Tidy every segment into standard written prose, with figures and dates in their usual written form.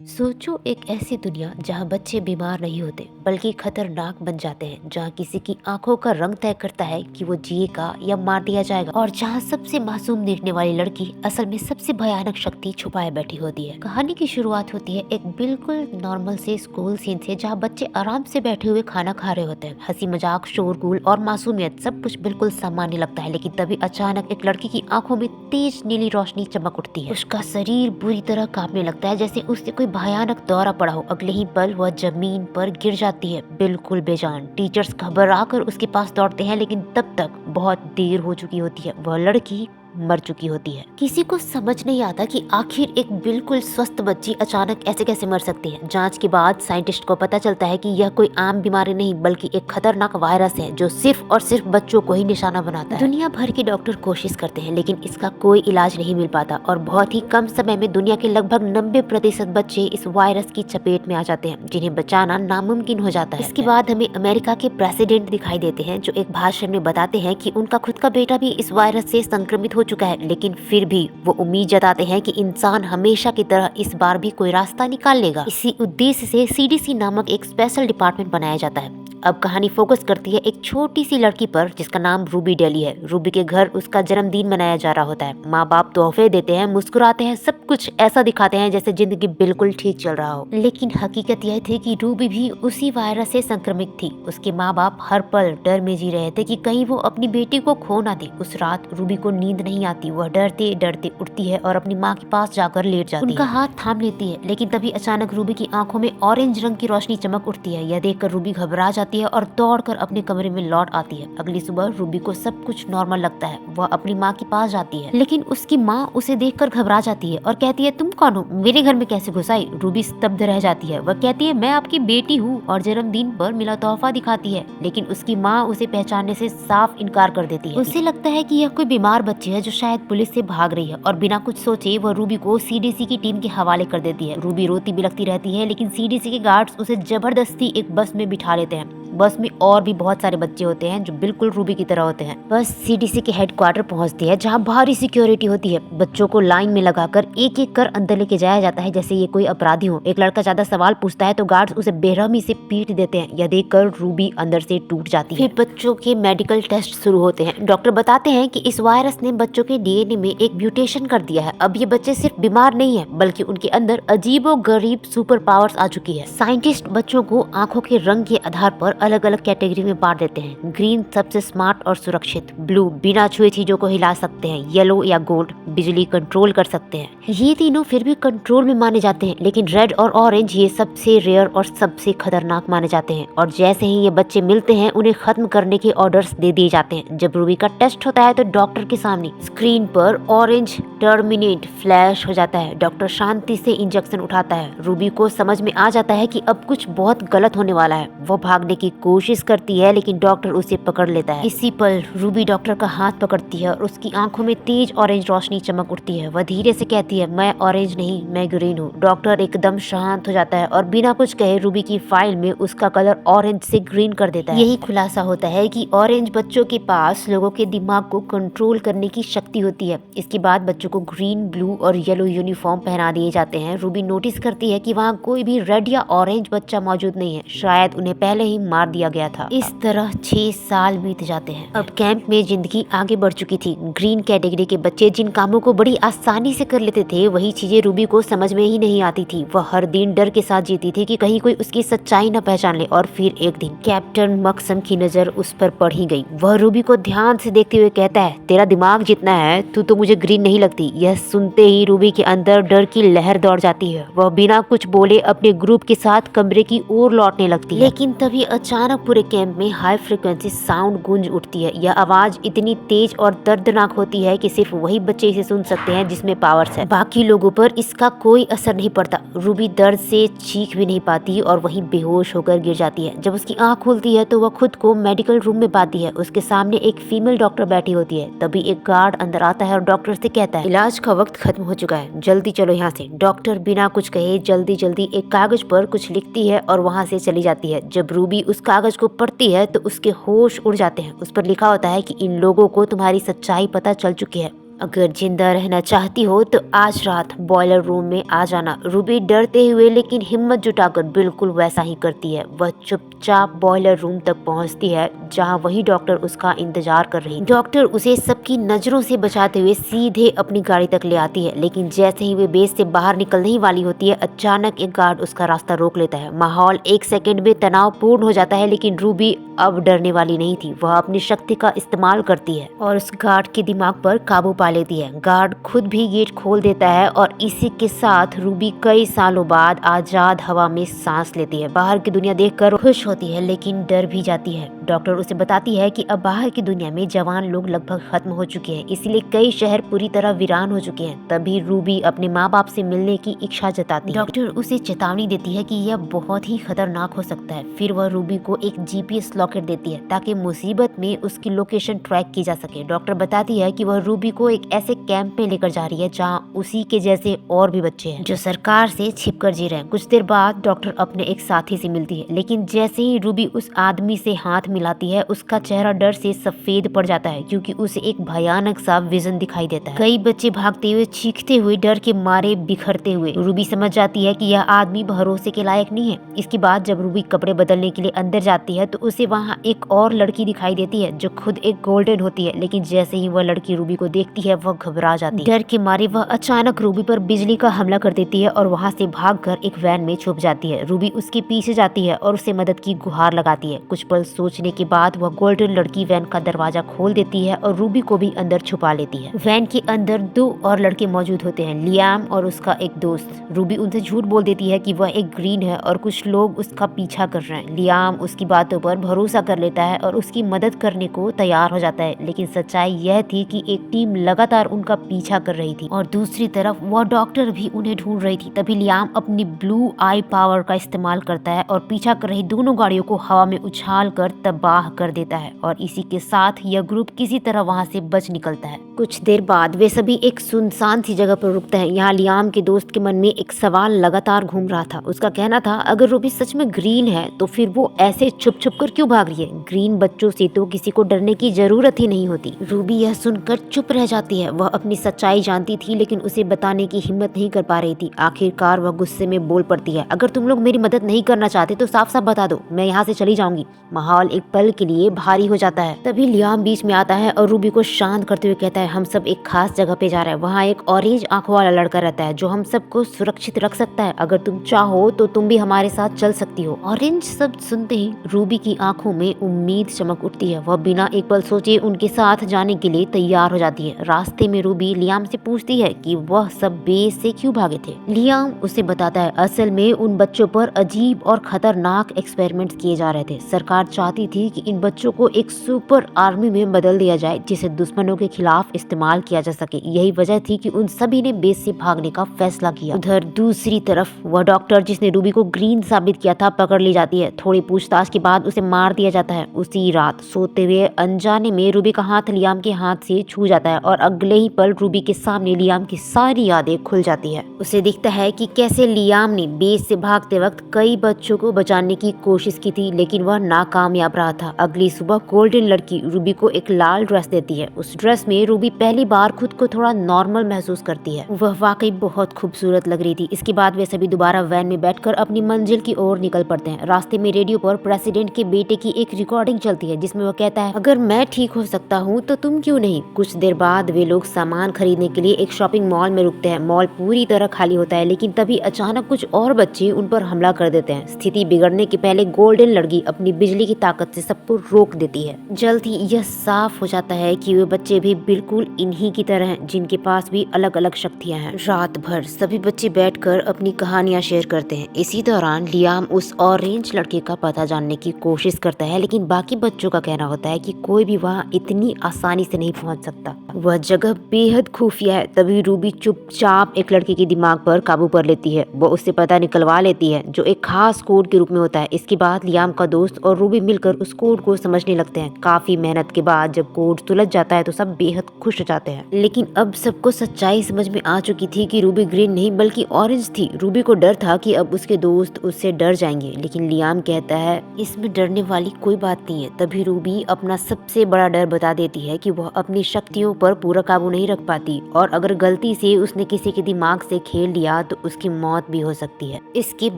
सोचो एक ऐसी दुनिया जहाँ बच्चे बीमार नहीं होते बल्कि खतरनाक बन जाते हैं, जहाँ किसी की आंखों का रंग तय करता है कि वो जिएगा या मार दिया जाएगा, और जहाँ सबसे मासूम दिखने वाली लड़की असल में सबसे भयानक शक्ति छुपाए बैठी होती है। कहानी की शुरुआत होती है एक बिल्कुल नॉर्मल से स्कूल सीन से, जहाँ बच्चे आराम से बैठे हुए खाना खा रहे होते हैं। हंसी मजाक, शोरगुल और मासूमियत सब कुछ बिल्कुल सामान्य लगता है, लेकिन तभी अचानक एक लड़की की आंखों में तेज नीली रोशनी चमक उठती है। उसका शरीर बुरी तरह कांपने लगता है, जैसे उससे कोई भयानक दौरा पड़ा हो। अगले ही पल वह जमीन पर गिर जाती है, बिल्कुल बेजान। टीचर्स घबरा कर उसके पास दौड़ते हैं, लेकिन तब तक बहुत देर हो चुकी होती है। वह लड़की मर चुकी होती है। किसी को समझ नहीं आता कि आखिर एक बिल्कुल स्वस्थ बच्ची अचानक ऐसे कैसे मर सकती है। जांच के बाद साइंटिस्ट को पता चलता है कि यह कोई आम बीमारी नहीं बल्कि एक खतरनाक वायरस है जो सिर्फ और सिर्फ बच्चों को ही निशाना बनाता है। दुनिया भर के डॉक्टर कोशिश करते हैं, लेकिन इसका कोई इलाज नहीं मिल पाता, और बहुत ही कम समय में दुनिया के लगभग 90% बच्चे इस वायरस की चपेट में आ जाते हैं, जिन्हें बचाना नामुमकिन हो जाता है। इसके बाद हमें अमेरिका के प्रेसिडेंट दिखाई देते हैं, जो एक भाषण में बताते हैं कि उनका खुद का बेटा भी इस वायरस से संक्रमित हो चुका है, लेकिन फिर भी वो उम्मीद जताते हैं कि इंसान हमेशा की तरह इस बार भी कोई रास्ता निकाल लेगा। इसी उद्देश्य से सीडीसी नामक एक स्पेशल डिपार्टमेंट बनाया जाता है। अब कहानी फोकस करती है एक छोटी सी लड़की पर जिसका नाम रूबी डेली है। रूबी के घर उसका जन्मदिन मनाया जा रहा होता है। माँ बाप तोहफे देते हैं, मुस्कुराते हैं, सब कुछ ऐसा दिखाते हैं जैसे जिंदगी बिल्कुल ठीक चल रहा हो। लेकिन हकीकत यह थी कि रूबी भी उसी वायरस से संक्रमित थी। उसके माँ बाप हर पल डर में जी रहे थे कि कहीं वो अपनी बेटी को खो ना दे। उस रात रूबी को नींद नहीं आती। वह डरते डरते उठती है और अपनी माँ के पास जाकर लेट जाती है। उनका हाथ थाम लेती है, लेकिन तभी अचानक रूबी की आंखों में ऑरेंज रंग की रोशनी चमक उठती है। यह देखकर रूबी घबरा जाती है और दौड़कर अपने कमरे में लौट आती है। अगली सुबह रूबी को सब कुछ नॉर्मल लगता है। वह अपनी माँ के पास जाती है, लेकिन उसकी माँ उसे देखकर घबरा जाती है और कहती है, तुम कौन हो, मेरे घर में कैसे घुस आई? रूबी स्तब्ध रह जाती है। वह कहती है, मैं आपकी बेटी हूँ, और जन्मदिन पर मिला तोहफा दिखाती है, लेकिन उसकी माँ उसे पहचानने से साफ इनकार कर देती है। उसे लगता है कि यह कोई बीमार बच्ची है जो शायद पुलिस से भाग रही है, और बिना कुछ सोचे वह रूबी को सीडीसी की टीम के हवाले कर देती है। रूबी रोती बिलखती रहती है, लेकिन सीडीसी के गार्ड्स उसे जबरदस्ती एक बस में बिठा लेते हैं। बस में और भी बहुत सारे बच्चे होते हैं जो बिल्कुल रूबी की तरह होते हैं। बस सीडीसी के हेडक्वार्टर पहुंचती है, जहां भारी सिक्योरिटी होती है। बच्चों को लाइन में लगाकर एक एक कर अंदर लेके जाया जाता है, जैसे ये कोई अपराधी हो। एक लड़का ज्यादा सवाल पूछता है तो गार्ड्स उसे बेरहमी से पीट देते हैं। यह देखकर रूबी अंदर से टूट जाती है। फिर बच्चों के मेडिकल टेस्ट शुरू होते हैं। डॉक्टर बताते हैं कि इस वायरस ने बच्चों के डीएनए में एक म्यूटेशन कर दिया है। अब ये बच्चे सिर्फ बीमार नहीं है, बल्कि उनके अंदर अजीबोगरीब सुपर पावर्स आ चुकी है। साइंटिस्ट बच्चों को आंखों के रंग के आधार पर अलग अलग कैटेगरी में बांट देते हैं। ग्रीन सबसे स्मार्ट और सुरक्षित, ब्लू बिना छुए चीजों को हिला सकते हैं, येलो या गोल्ड बिजली कंट्रोल कर सकते हैं। ये तीनों फिर भी कंट्रोल में माने जाते हैं, लेकिन रेड और ऑरेंज ये सबसे रेयर और सबसे खतरनाक माने जाते हैं। और जैसे ही ये बच्चे मिलते हैं, उन्हें खत्म करने के ऑर्डर्स दे दिए जाते हैं। जब रूबी का टेस्ट होता है तो डॉक्टर के सामने स्क्रीन पर ऑरेंज टर्मिनेट फ्लैश हो जाता है। डॉक्टर शांति से इंजेक्शन उठाता है। रूबी को समझ में आ जाता है कि अब कुछ बहुत गलत होने वाला है। वो भागने की कोशिश करती है, लेकिन डॉक्टर उसे पकड़ लेता है। इसी पल रूबी डॉक्टर का हाथ पकड़ती है और उसकी आंखों में तेज ऑरेंज रोशनी चमक उठती है। वह धीरे से कहती है, मैं ऑरेंज नहीं, मैं ग्रीन हूँ। डॉक्टर एकदम शांत हो जाता है और बिना कुछ कहे रूबी की फाइल में उसका कलर ऑरेंज से ग्रीन कर देता है। यही खुलासा होता है कि ऑरेंज बच्चों के पास लोगों के दिमाग को कंट्रोल करने की शक्ति होती है। इसके बाद बच्चों को ग्रीन, ब्लू और येलो यूनिफॉर्म पहना दिए जाते हैं। रूबी नोटिस करती है कि वहाँ कोई भी रेड या ऑरेंज बच्चा मौजूद नहीं है, शायद उन्हें पहले ही मार दिया गया था। इस तरह 6 साल बीत जाते हैं। अब कैंप में जिंदगी आगे बढ़ चुकी थी। ग्रीन कैटेगरी के बच्चे जिन कामों को बड़ी आसानी से कर लेते थे, वही चीजें रूबी को समझ में ही नहीं आती थी। वह हर दिन डर के साथ जीती थी कि कहीं कोई उसकी सच्चाई न पहचान ले। और फिर एक दिन कैप्टन मकसम की नजर उस पर पड़ ही गई। वह रूबी को ध्यान से देखते हुए कहता है, तेरा दिमाग जितना है तू तो मुझे ग्रीन नहीं लगती। यह सुनते ही रूबी के अंदर डर की लहर दौड़ जाती है। वह बिना कुछ बोले अपने ग्रुप के साथ कमरे की ओर लौटने लगती है। लेकिन तभी अचानक पूरे कैंप में हाई फ्रिक्वेंसी साउंड गूंज उठती है। यह आवाज इतनी तेज और दर्दनाक होती है कि सिर्फ वही बच्चे इसे सुन सकते हैं जिसमें पावर्स है। बाकी लोगों पर इसका कोई असर नहीं पड़ता। रूबी दर्द से चीख भी नहीं पाती और वहीं बेहोश होकर गिर जाती है। जब उसकी आंख खुलती है तो वह खुद को मेडिकल रूम में पाती है। उसके सामने एक फीमेल डॉक्टर बैठी होती है। तभी एक गार्ड अंदर आता है और डॉक्टर से कहता है, इलाज का वक्त खत्म हो चुका है, जल्दी चलो यहाँ से। डॉक्टर बिना कुछ कहे जल्दी जल्दी एक कागज पर कुछ लिखती है और वहाँ से चली जाती है। जब रूबी उस कागज को पढ़ती है तो उसके होश उड़ जाते हैं। उस पर लिखा होता है कि इन लोगों को तुम्हारी सच्चाई पता चल चुकी है। अगर जिंदा रहना चाहती हो तो आज रात बॉयलर रूम में आ जाना। रूबी डरते हुए लेकिन हिम्मत जुटाकर बिल्कुल वैसा ही करती है। वह चुपचाप बॉयलर रूम तक पहुंचती है जहां वही डॉक्टर उसका इंतजार कर रही। डॉक्टर उसे सबकी नजरों से बचाते हुए सीधे अपनी गाड़ी तक ले आती है, लेकिन जैसे ही वे बेस से बाहर निकलने ही वाली होती है अचानक एक गार्ड उसका रास्ता रोक लेता है। माहौल एक सेकंड में तनावपूर्ण हो जाता है, लेकिन रूबी अब डरने वाली नहीं थी। वह अपनी शक्ति का इस्तेमाल करती है और उस गार्ड के दिमाग पर काबू पा लेती है। गार्ड खुद भी गेट खोल देता है और इसी के साथ रूबी कई सालों बाद आजाद हवा में सांस लेती है। बाहर की दुनिया देखकर खुश होती है लेकिन डर भी जाती है। डॉक्टर उसे बताती है कि अब बाहर की दुनिया में जवान लोग लगभग खत्म हो चुके हैं, इसलिए कई शहर पूरी तरह वीरान हो चुके हैं। तभी रूबी अपने माँ बाप से मिलने की इच्छा जताती है। डॉक्टर उसे चेतावनी देती है कि यह बहुत ही खतरनाक हो सकता है। फिर वह रूबी को एक जीपीएस लॉकेट देती है ताकि मुसीबत में उसकी लोकेशन ट्रैक की जा सके। डॉक्टर बताती है कि वह रूबी को एक ऐसे कैंप में लेकर जा रही है जहाँ उसी के जैसे और भी बच्चे हैं जो सरकार से छिपकर जी रहे हैं। कुछ देर बाद डॉक्टर अपने एक साथी से मिलती है, लेकिन जैसे ही रूबी उस आदमी से हाथ मिलाती है उसका चेहरा डर से सफेद पड़ जाता है क्योंकि उसे एक भयानक सा विजन दिखाई देता है। कई बच्चे भागते हुए, चीखते हुए, डर के मारे बिखरते हुए। रूबी समझ जाती है कि यह आदमी भरोसे के लायक नहीं है। इसके बाद जब रूबी कपड़े बदलने के लिए अंदर जाती है तो उसे वहाँ एक और लड़की दिखाई देती है जो खुद एक गोल्डन होती है, लेकिन जैसे ही वह लड़की रूबी को देखती है वह घबरा जाती है। डर के मारे वह अचानक रूबी पर बिजली का हमला कर देती है और वहाँ से भागकर एक वैन में छुप जाती है। रूबी उसके पीछे जाती है और उसे मदद की गुहार लगाती है। कुछ पल सोचने के बाद वह गोल्डन लड़की वैन का दरवाजा खोल देती है और रूबी को भी अंदर छुपा लेती है। वैन के अंदर दो और लड़के मौजूद होते हैं, लियाम और उसका एक दोस्त। रूबी उनसे झूठ बोल देती है कि वह एक ग्रीन है और कुछ लोग उसका पीछा कर रहे हैं। लियाम उसकी बातों पर भरोसा कर लेता है और उसकी मदद करने को तैयार हो जाता है, लेकिन सच्चाई यह थी कि एक टीम लगातार उनका पीछा कर रही थी और दूसरी तरफ वह डॉक्टर भी उन्हें ढूंढ रही थी। तभी लियाम अपनी ब्लू आई पावर का इस्तेमाल करता है और पीछा कर रही दोनों गाड़ियों को हवा में उछाल कर तबाह कर देता है और इसी के साथ यह ग्रुप किसी तरह वहां से बच निकलता है। कुछ देर बाद वे सभी एक सुनसान सी जगह पर रुकते हैं। यहाँ लियाम के दोस्त के मन में एक सवाल लगातार घूम रहा था। उसका कहना था, अगर रूबी सच में ग्रीन है तो फिर वो ऐसे छुप छुप कर क्यों भाग रही है? ग्रीन बच्चों से तो किसी को डरने की जरूरत ही नहीं होती। रूबी यह सुनकर चुप रह जाती है। वह अपनी सच्चाई जानती थी लेकिन उसे बताने की हिम्मत नहीं कर पा रही थी। आखिरकार वह गुस्से में बोल पड़ती है, अगर तुम लोग मेरी मदद नहीं करना चाहते तो साफ साफ बता दो, मैं यहाँ से चली जाऊंगी। माहौल एक पल के लिए भारी हो जाता है। तभी लियाम बीच में आता है और रूबी को शांत करते हुए कहता है, हम सब एक खास जगह पे जा रहे हैं। वहाँ एक ऑरेंज आंखों वाला लड़का रहता है जो हम सबको सुरक्षित रख सकता है। अगर तुम चाहो तो तुम भी हमारे साथ चल सकती हो। ऑरेंज शब्द सुनते ही रूबी की आंखों में उम्मीद चमक उठती है। वह बिना एक पल सोचे उनके साथ जाने के लिए तैयार हो जाती है। रास्ते में रूबी लियाम से पूछती है कि वह सब बेस से क्यों भागे थे। लियाम उसे बताता है, असल में उन बच्चों पर अजीब और खतरनाक एक्सपेरिमेंट किए जा रहे थे। सरकार चाहती थी कि इन बच्चों को एक सुपर आर्मी में बदल दिया जाए जिसे दुश्मनों के खिलाफ इस्तेमाल किया जा सके। यही वजह थी कि उन सभी ने बेस से भागने का फैसला किया। उधर दूसरी तरफ वह डॉक्टर जिसने रूबी को ग्रीन साबित किया था पकड़ ली जाती है। थोड़ी पूछताछ के बाद उसे मार दिया जाता है। उसी रात सोते हुए अनजाने में रूबी का हाथ लियाम के हाथ से छू जाता है और अगले ही पल रूबी के सामने लियाम की सारी यादें खुल जाती है। उसे दिखता है कि कैसे लियाम ने बेस से भागते वक्त कई बच्चों को बचाने की कोशिश की थी लेकिन वह नाकामयाब रहा था। अगली सुबह गोल्डन लड़की रूबी को एक लाल ड्रेस देती है। उस ड्रेस में रूबी पहली बार खुद को थोड़ा नॉर्मल महसूस करती है। वह वाकई बहुत खूबसूरत लग रही थी। इसके बाद वे सभी दोबारा वैन में बैठकर अपनी मंजिल की ओर निकल पड़ते हैं। रास्ते में रेडियो पर प्रेसिडेंट के बेटे की एक रिकॉर्डिंग चलती है जिसमें वह कहता है, अगर मैं ठीक हो सकता हूँ तो तुम क्यों नहीं। कुछ देर बाद वे लोग सामान खरीदने के लिए एक शॉपिंग मॉल में रुकते हैं। मॉल पूरी तरह खाली होता है लेकिन तभी अचानक कुछ और बच्चे उन पर हमला कर देते हैं। स्थिति बिगड़ने के पहले गोल्डन लड़की अपनी बिजली की ताकत से सबको रोक देती है। जल्द ही यह साफ हो जाता है कि वे बच्चे भी बिल्कुल इन्हीं की तरह हैं जिनके पास भी अलग अलग शक्तियां हैं। रात भर सभी बच्चे बैठकर अपनी कहानियां शेयर करते हैं। इसी दौरान लियाम उस ऑरेंज लड़के का पता जानने की कोशिश करता है लेकिन बाकी बच्चों का कहना होता है कि कोई भी वहाँ इतनी आसानी से नहीं पहुँच सकता। वह जगह बेहद खुफिया है। तभी रूबी चुपचाप एक लड़के के दिमाग पर काबू कर लेती है। वो उससे पता निकलवा लेती है जो एक खास कोड के रूप में होता है। इसके बाद लियाम का दोस्त और रूबी मिलकर उस कोड को समझने लगते हैं। काफी मेहनत के बाद जब कोड सुलझ जाता है तो सब बेहद खुश हो जाते हैं। लेकिन अब सबको सच्चाई समझ में आ चुकी थी कि रूबी ग्रीन नहीं बल्कि ऑरेंज थी। रूबी को डर था कि अब उसके दोस्त उससे डर जाएंगे, लेकिन लियाम कहता है इसमें डरने वाली कोई बात नहीं है। तभी रूबी अपना सबसे बड़ा डर बता देती है कि वह अपनी शक्तियों पर पूरा काबू नहीं रख पाती और अगर गलती से उसने किसी के दिमाग से खेल लिया तो उसकी मौत भी हो सकती है। इसके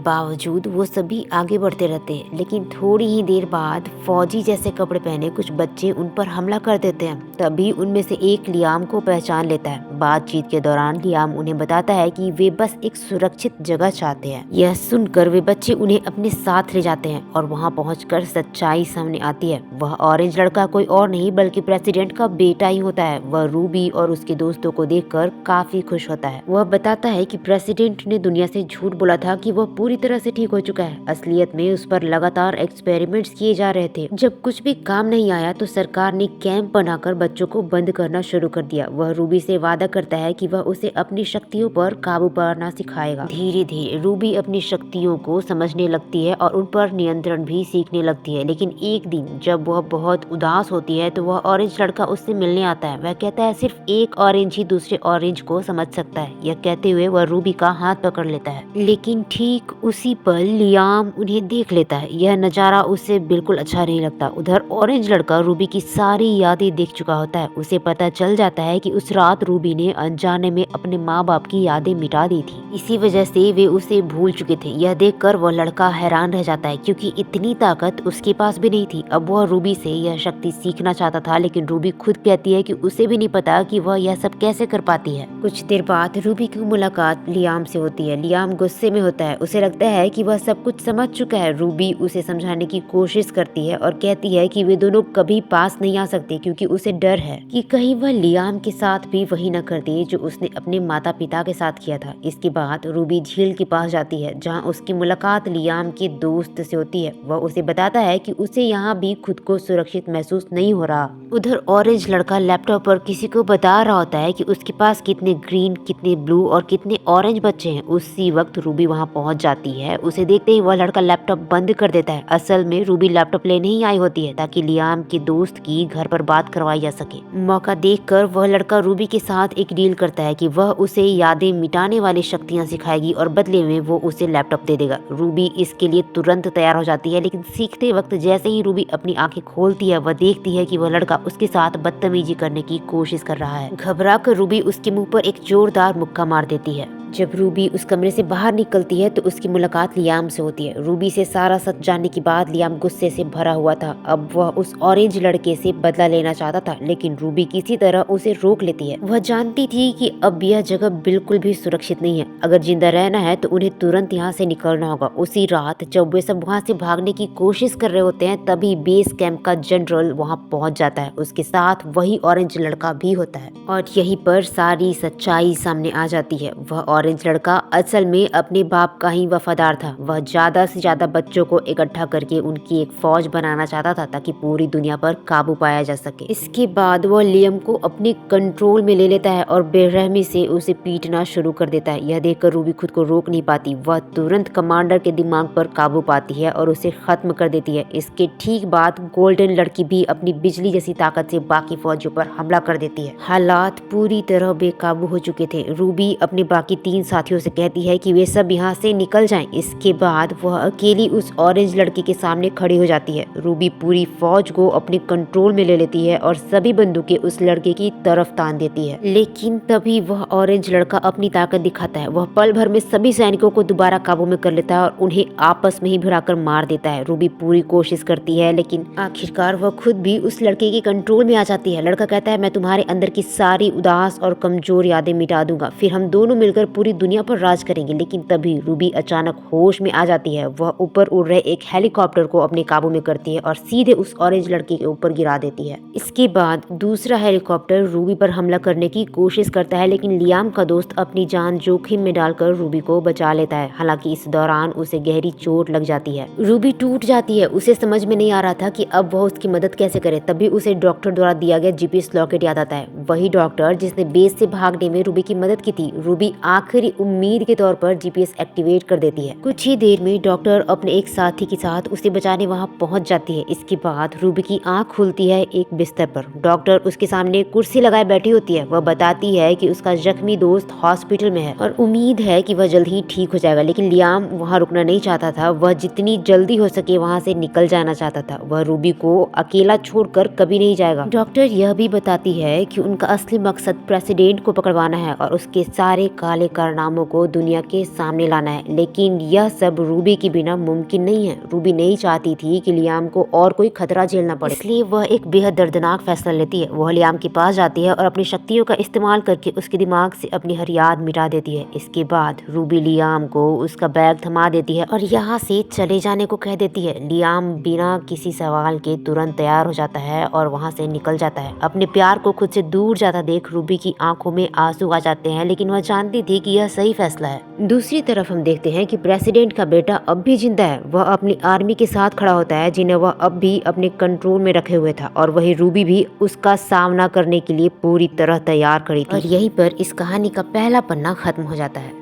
बावजूद वो सभी आगे बढ़ते रहते हैं, लेकिन थोड़ी ही देर बाद फौजी जैसे कपड़े पहने कुछ बच्चे उन पर हमला कर देते हैं। तभी उनमें से एक लियाम को पहचान लेता है। बातचीत के दौरान लियाम उन्हें बताता है कि वे बस एक सुरक्षित जगह चाहते हैं। यह सुनकर वे बच्चे उन्हें अपने साथ ले जाते हैं और वहां पहुंचकर सच्चाई सामने आती है। वह ऑरेंज लड़का कोई और नहीं बल्कि प्रेसिडेंट का बेटा ही होता है। वह रूबी और उसके दोस्तों को देखकर काफी खुश होता है। वह बताता है कि प्रेसिडेंट ने दुनिया से झूठ बोला था कि वह पूरी तरह से ठीक हो चुका है। असलियत में उस पर लगातार एक्सपेरिमेंट्स किए जा रहे थे। जब कुछ भी काम नहीं आया तो सरकार ने कैंप बनाकर बच्चों को बंद करना शुरू कर दिया। वह रूबी से वादा करता है कि वह उसे अपनी शक्तियों पर काबू पाना सिखाएगा। धीरे धीरे रूबी अपनी शक्तियों को समझने लगती है और उन पर नियंत्रण भी सीखने लगती है। लेकिन एक दिन जब वह बहुत उदास होती है तो वह ऑरेंज लड़का उससे मिलने आता है। वह कहता है सिर्फ एक ऑरेंज ही दूसरे ऑरेंज को समझ सकता है। यह कहते हुए वह रूबी का हाथ पकड़ लेता है, लेकिन ठीक उसी पल लियाम उन्हें देख लेता है। यह नजारा उसे बिल्कुल अच्छा नहीं लगता। उधर ऑरेंज लड़का रूबी की सारी यादें देख चुका होता है। उसे पता चल जाता है कि उस रात रूबी ने अनजाने में अपने माँ बाप की यादें मिटा दी थी। इसी वजह से वे उसे भूल चुके थे। यह देखकर वह लड़का हैरान रह जाता है क्योंकि इतनी ताकत उसके पास भी नहीं थी। अब वह रूबी से यह शक्ति सीखना चाहता था, लेकिन रूबी खुद कहती है कि उसे भी नहीं पता कि वह यह सब कैसे कर पाती है। कुछ देर बाद रूबी की मुलाकात लियाम से होती है। लियाम गुस्से में होता है। उसे लगता है कि वह सब कुछ समझ चुका है। रूबी उसे समझाने की कोशिश करती है और कहती है कि वे दोनों कभी पास नहीं आ सकते क्योंकि उसे डर है कि कहीं वह लियाम के साथ भी वही न कर दे जो उसने अपने माता पिता के साथ किया था। इसके बाद रूबी झील के पास जाती है जहाँ उसकी मुलाकात लियाम के दोस्त से होती है। वह उसे बताता है कि उसे यहाँ भी खुद को सुरक्षित महसूस नहीं हो रहा। उधर ऑरेंज लड़का लैपटॉप पर किसी को बता रहा होता है कि उसके पास कितने ग्रीन, कितने ब्लू और कितने ऑरेंज बच्चे हैं। उसी वक्त रूबी वहाँ पहुँच जाती है। उसे देखते ही वह लड़का लैपटॉप बंद कर देता है। असल में रूबी लैपटॉप लेने ही आई होती है ताकि लियाम के दोस्त की घर पर बात करवाई जा सके। मौका देखकर वह लड़का रूबी के साथ एक डील करता है कि वह उसे यादें मिटाने वाली शक्तियाँ सिखाएगी और बदले में वो उसे लैपटॉप दे देगा। रूबी इसके लिए तुरंत तैयार हो जाती है, लेकिन सीखते वक्त जैसे ही रूबी अपनी आंखें खोलती है वह देखती है कि वह लड़का उसके साथ बदतमीजी करने की कोशिश कर रहा है। घबराकर रूबी उसके मुंह पर एक जोरदार मुक्का मार देती है। जब रूबी उस कमरे से बाहर निकलती है तो उसकी मुलाकात लियाम से होती है। रूबी से सारा सच जानने के बाद लियाम गुस्से से भरा हुआ था। अब वह उस ऑरेंज लड़के से बदला लेना चाहता था, लेकिन रूबी किसी तरह उसे रोक लेती है। वह जानती थी कि अब यह जगह बिल्कुल भी सुरक्षित नहीं है। अगर जिंदा रहना है तो उन्हें तुरंत यहाँ से निकलना होगा। उसी रात जब वे सब वहाँ से भागने की कोशिश कर रहे होते हैं तभी बेस कैंप का जनरल वहाँ पहुँच जाता है। उसके साथ वही ऑरेंज लड़का भी होता है और यहीं पर सारी सच्चाई सामने आ जाती है। वह ऑरेंज लड़का असल में अपने बाप का ही वफादार था। वह ज्यादा से ज्यादा बच्चों को इकट्ठा करके उनकी एक फौज बनाना चाहता था ताकि पूरी दुनिया पर काबू पाया जा सके। इसके बाद वह लियम को अपने कंट्रोल में ले लेता है और बेरहमी से उसे पीटना शुरू कर देता है। यह देखकर रूबी खुद को रोक नहीं पाती। वह तुरंत कमांडर के दिमाग पर काबू पाती है और उसे खत्म कर देती है। इसके ठीक बाद गोल्डन लड़की भी अपनी बिजली जैसी ताकत से बाकी फौजियों पर हमला कर देती है। हालात पूरी तरह बेकाबू हो चुके थे। रूबी अपने बाकी 3 साथियों से कहती है कि वे सब यहाँ से निकल जाएं। इसके बाद वह अकेली उस ऑरेंज लड़के के सामने खड़ी हो जाती है। रूबी पूरी फौज को अपने कंट्रोल में ले लेती है और सभी बंदूकें उस लड़के की तरफ तान देती है। लेकिन तभी वह ऑरेंज लड़का अपनी ताकत दिखाता है। वह पल भर में सभी सैनिकों को दोबारा काबू में कर लेता है और उन्हें आपस में ही भिड़ाकर मार देता है। रूबी पूरी कोशिश करती है, लेकिन आखिरकार वह खुद भी उस लड़के के कंट्रोल में आ जाती है। लड़का कहता है, मैं तुम्हारे अंदर की सारी उदास और कमजोर यादें मिटा दूंगा, फिर हम दोनों मिलकर पूरी दुनिया पर राज करेंगे। लेकिन तभी रूबी अचानक होश में आ जाती है। वह ऊपर उड़ रहे एक हेलीकॉप्टर को अपने काबू में करती है और सीधे उस ऑरेंज लड़के के ऊपर गिरा देती है। इसके बाद दूसरा हेलीकॉप्टर रूबी पर हमला करने की कोशिश करता है, लेकिन लियाम का दोस्त अपनी जान जोखिम में डालकर रूबी को बचा लेता है। हालांकि इस दौरान उसे गहरी चोट लग जाती है। रूबी टूट जाती है। उसे समझ में नहीं आ रहा था कि अब वह उसकी मदद कैसे करे। तभी उसे डॉक्टर द्वारा दिया गया जीपीएस लॉकेट याद आता है। वही डॉक्टर जिसने बेस से भागने में रूबी की मदद की थी। रूबी आंख आखिरी उम्मीद के तौर पर जीपीएस एक्टिवेट कर देती है। कुछ ही देर में डॉक्टर अपने एक साथी के साथ उसे बचाने वहाँ पहुँच जाती है। इसके बाद रूबी की आँख खुलती है एक बिस्तर पर। डॉक्टर उसके सामने कुर्सी लगाए बैठी होती है। वह बताती है कि उसका जख्मी दोस्त हॉस्पिटल में है और उम्मीद है कि वह जल्द ही ठीक हो जाएगा, लेकिन लियाम वहाँ रुकना नहीं चाहता था। वह जितनी जल्दी हो सके वहाँ से निकल जाना चाहता था। वह रूबी को अकेला छोड़कर कभी नहीं जाएगा। डॉक्टर यह भी बताती है कि उनका असली मकसद प्रेसिडेंट को पकड़वाना है और उसके सारे काले कारनामों को दुनिया के सामने लाना है, लेकिन यह सब रूबी के बिना मुमकिन नहीं है। रूबी नहीं चाहती थी कि लियाम को और कोई खतरा झेलना पड़े, इसलिए वह एक बेहद दर्दनाक फैसला लेती है। वह लियाम के पास जाती है और अपनी शक्तियों का इस्तेमाल करके उसके दिमाग से अपनी हर याद मिटा देती है। इसके बाद रूबी लियाम को उसका बैग थमा देती है और यहाँ से चले जाने को कह देती है। लियाम बिना किसी सवाल के तुरंत तैयार हो जाता है और वहाँ से निकल जाता है। अपने प्यार को खुद से दूर जाता देख रूबी की आंखों में आंसू आ जाते हैं, लेकिन वह जानती थी कि यह सही फैसला है। दूसरी तरफ हम देखते हैं कि प्रेसिडेंट का बेटा अब भी जिंदा है। वह अपनी आर्मी के साथ खड़ा होता है, जिन्हें वह अब भी अपने कंट्रोल में रखे हुए था, और वही रूबी भी उसका सामना करने के लिए पूरी तरह तैयार खड़ी थी। और यहीं पर इस कहानी का पहला पन्ना खत्म हो जाता है।